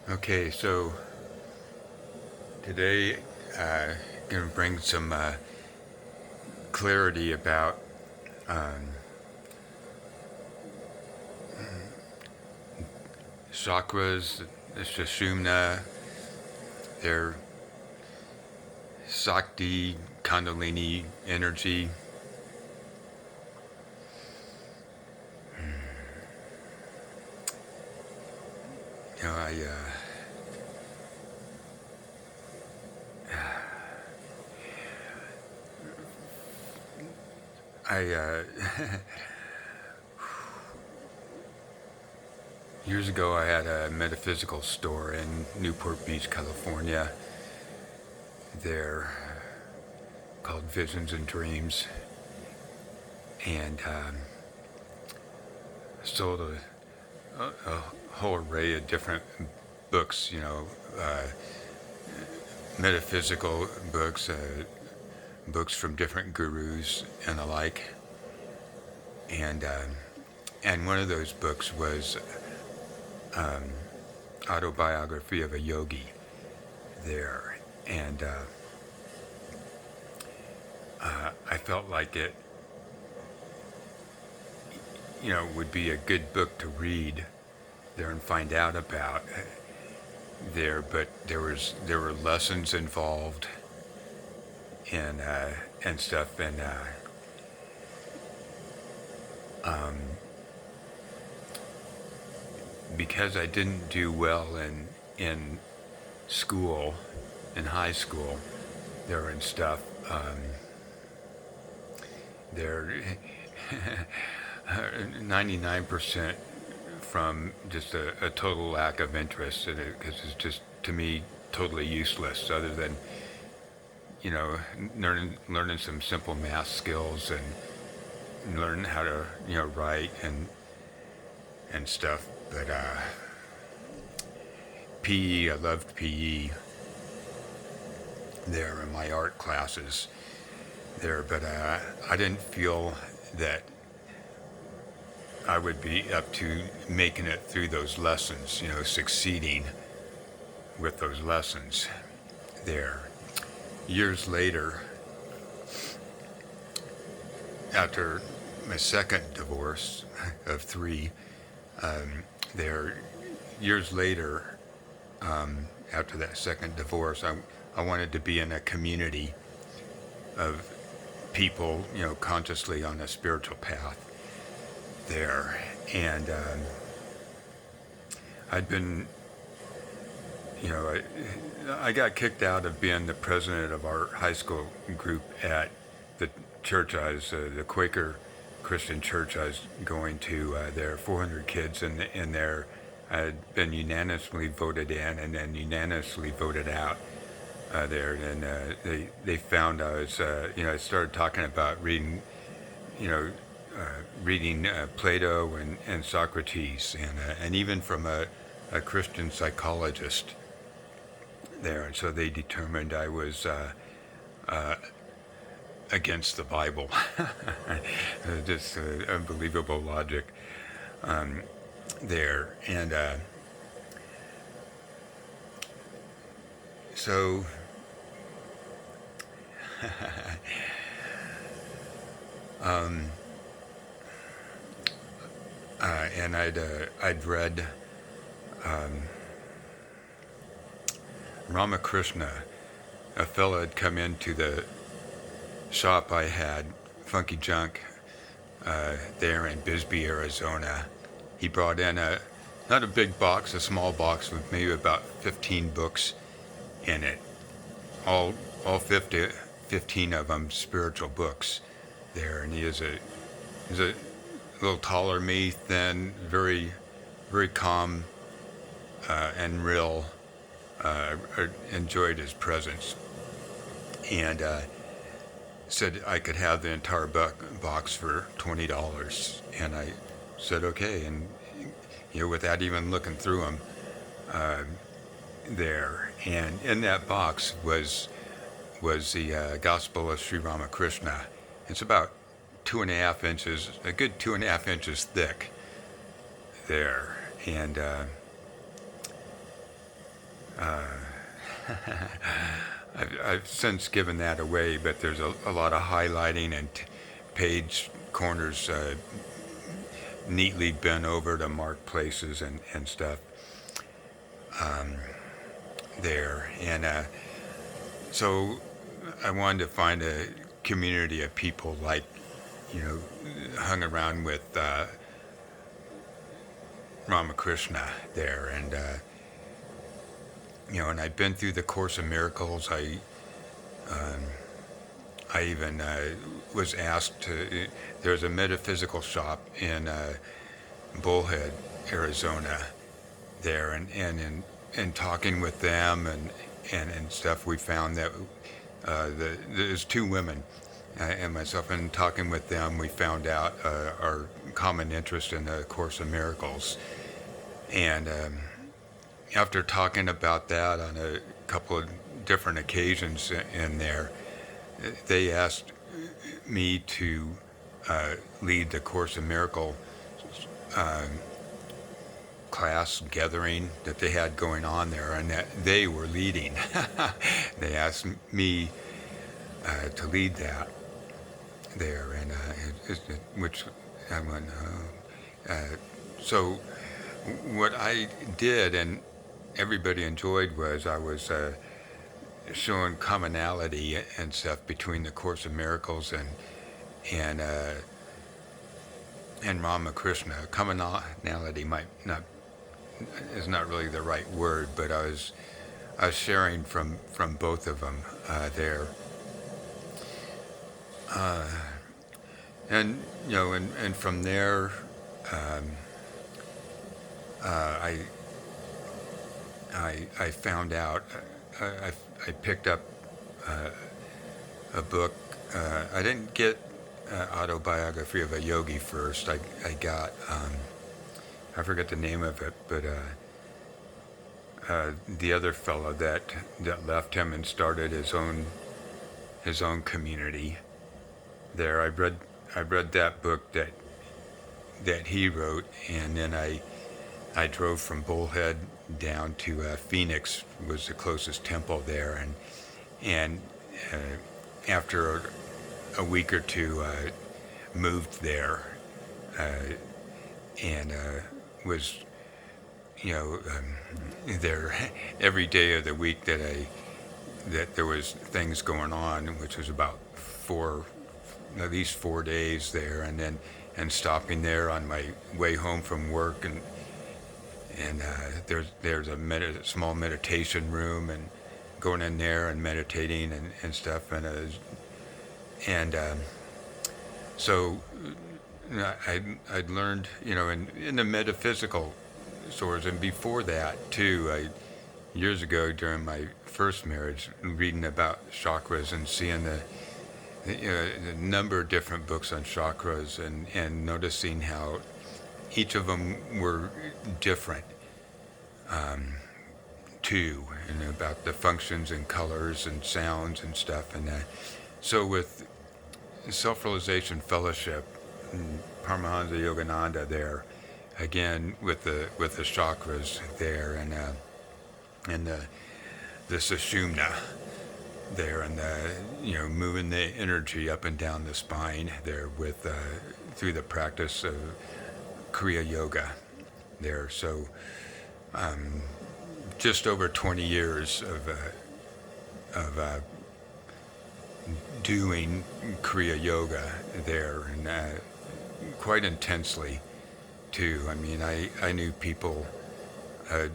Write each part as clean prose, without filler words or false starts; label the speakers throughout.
Speaker 1: Okay, so today going to bring some clarity about um, chakras, the Sushumna, their Shakti, Kundalini energy. You know, I years ago I had a metaphysical store in Newport Beach, California. There, called Visions and Dreams, and sold a whole array of different books. Metaphysical books, books from different gurus and the like. And one of those books was um, autobiography of a yogi. There, and I felt like it, would be a good book to read there and find out about there. But there were lessons involved and stuff, and because I didn't do well in school, in high school, there and stuff. There, 99% from just a total lack of interest in it, because it's just, to me, totally useless. Other than learning some simple math skills and learn how to write and stuff. But PE, I loved PE there in my art classes there, but I didn't feel that I would be up to making it through those lessons, succeeding with those lessons there. Years later, after my second divorce of 3, there, years later, after that second divorce, I wanted to be in a community of people, consciously on a spiritual path there. And I'd been, I got kicked out of being the president of our high school group at the church the Quaker Christian church I was going to. There are 400 kids in there. I had been unanimously voted in and then unanimously voted out there. And they found I was, I started talking about reading, reading Plato and Socrates, and even from a Christian psychologist there. And so they determined I was against the Bible. Just unbelievable logic there. And so and I'd read Ramakrishna. A fellow had come into the shop I had, Funky Junk, there in Bisbee, Arizona. He brought in not a big box, a small box with maybe about 15 books in it. All 15 of them spiritual books there. And he's a little taller than me, thin, very, very calm and real. I enjoyed his presence. And said I could have the entire box for $20, and I said okay, and without even looking through them there. And in that box was the Gospel of Sri Ramakrishna. It's about 2.5 inches, a good 2.5 inches thick there, and Uh, I've since given that away, but there's a lot of highlighting and page corners neatly bent over to mark places and stuff um, there. And so I wanted to find a community of people like, hung around with Ramakrishna there. And, and I've been through the Course in Miracles. I even was asked to, there's a metaphysical shop in Bullhead, Arizona there, and in talking with them and stuff, we found that there's two women and myself, and talking with them, we found out our common interest in the Course in Miracles. And after talking about that on a couple of different occasions in there, they asked me to lead the Course in Miracles class gathering that they had going on there, and that they were leading. They asked me to lead that there, and which I went. So what I did, and everybody enjoyed, was I was showing commonality and stuff between the Course in Miracles and Ramakrishna. Commonality is not really the right word, but I was sharing from both of them there, and and from there, I found out. I picked up a book. I didn't get Autobiography of a Yogi first. I got I forget the name of it, but the other fellow that left him and started his own community there. I read that book that he wrote, and then I drove from Bullhead down to Phoenix, was the closest temple there, and after a week or two, moved there, and was there every day of the week that there was things going on, which was about at least 4 days there, and stopping there on my way home from work, and there's a small meditation room, and going in there and meditating and stuff, and so I'd learned, in the metaphysical source, and before that too, years ago during my first marriage, reading about chakras and seeing the number of different books on chakras, and noticing how each of them were different too, and about the functions and colors and sounds and stuff. And so with Self-Realization Fellowship, Paramahansa Yogananda there, again with the chakras there, and the sushumna there, and moving the energy up and down the spine there with through the practice of Kriya Yoga there. So just over 20 years of doing Kriya Yoga there, and quite intensely too. I mean, I knew people had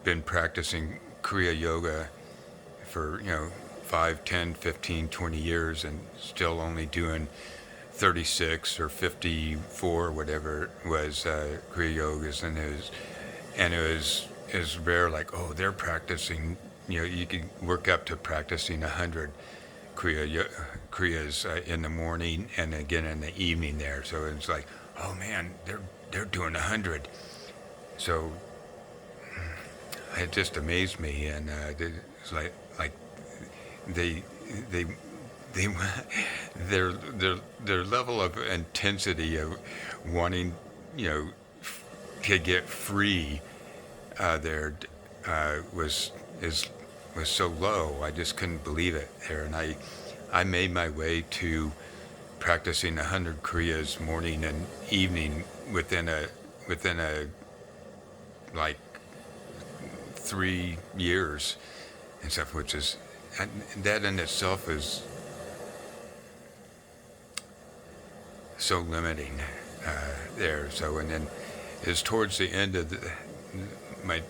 Speaker 1: been practicing Kriya Yoga for 5, 10, 15, 20 years, and still only doing 36 or 54, whatever it was, Kriya Yogas, and it was rare. Like, oh, they're practicing. You could work up to practicing 100 Kriyas in the morning and again in the evening there. So it's like, oh man, they're doing 100. So it just amazed me, and it's like they their level of intensity of wanting to get free there was so low. I just couldn't believe it there, and I made my way to practicing 100 kriyas morning and evening within a like 3 years and stuff, which is, and that in itself is so limiting there. So, and then is towards the end of my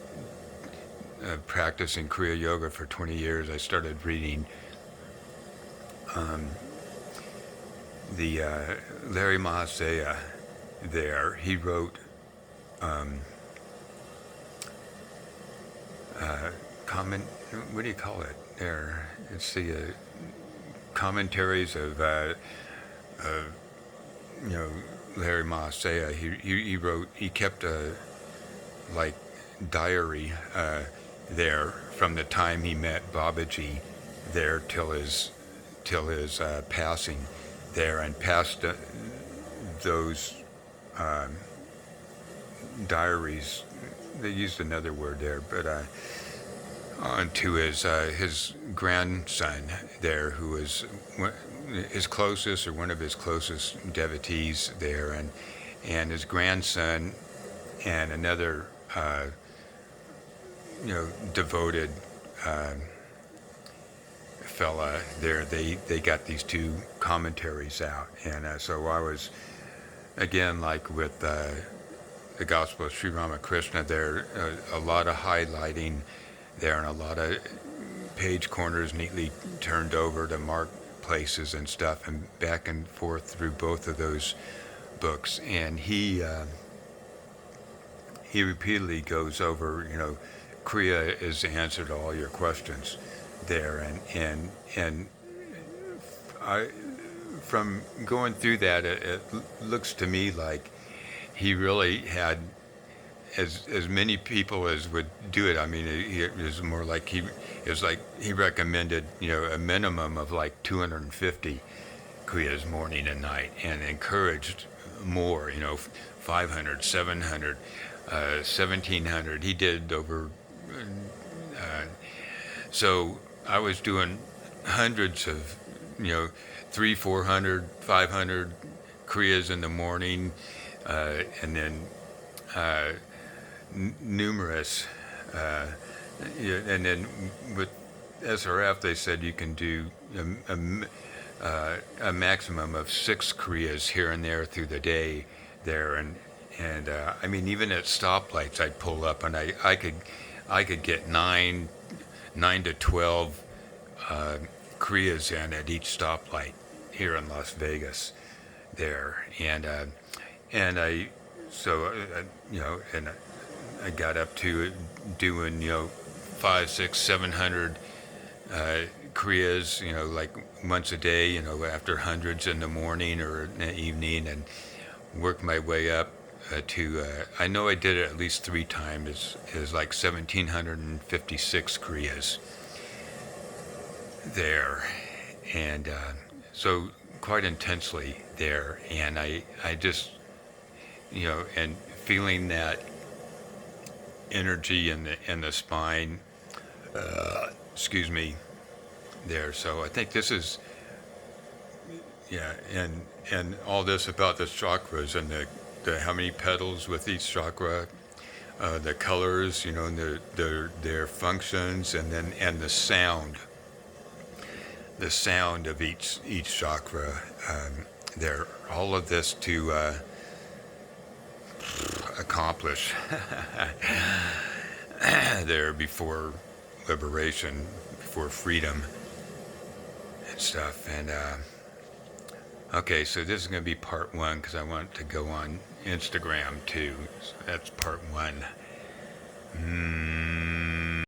Speaker 1: practicing Kriya Yoga for 20 years, I started reading the Larry Mahasaya there. He wrote comment, what do you call it there? It's the commentaries of Larry Mahasaya. He wrote, he kept a like diary there from the time he met Babaji there till his passing there, and passed those diaries, they used another word there, but on to his grandson there, who was his closest, or one of his closest devotees there, and his grandson and another devoted fella there. They got these two commentaries out, and so I was, again, like with the Gospel of Sri Ramakrishna there, a lot of highlighting there, and a lot of page corners neatly turned over to mark places and stuff, and back and forth through both of those books. And he repeatedly goes over, Kriya is the answer to all your questions there, and I, from going through that, it looks to me like he really had as many people as would do it. I mean, it was more like he recommended, a minimum of like 250 kriyas morning and night, and encouraged more, 500, 700, 1700. He did over. So I was doing hundreds of, 300, 400, 500 kriyas in the morning, and then numerous, and then with SRF they said you can do a maximum of 6 kriyas here and there through the day there, and I mean, even at stoplights I'd pull up, and I could get 9 to 12 kriyas in at each stoplight here in Las Vegas there, and I I got up to doing 5, 6, 700 kriyas, like once a day, after hundreds in the morning or in the evening, and worked my way up to, I know I did it at least 3 times, is like 1,756 kriyas there, and so quite intensely there, and I just, and feeling that energy in the spine, excuse me, there. So I think this is, and all this about the chakras and the how many petals with each chakra, the colors, and their functions, and the sound of each chakra there. All of this to accomplish there before liberation, before freedom and stuff. And okay, so this is going to be part 1, because I want to go on Instagram too. So that's part 1.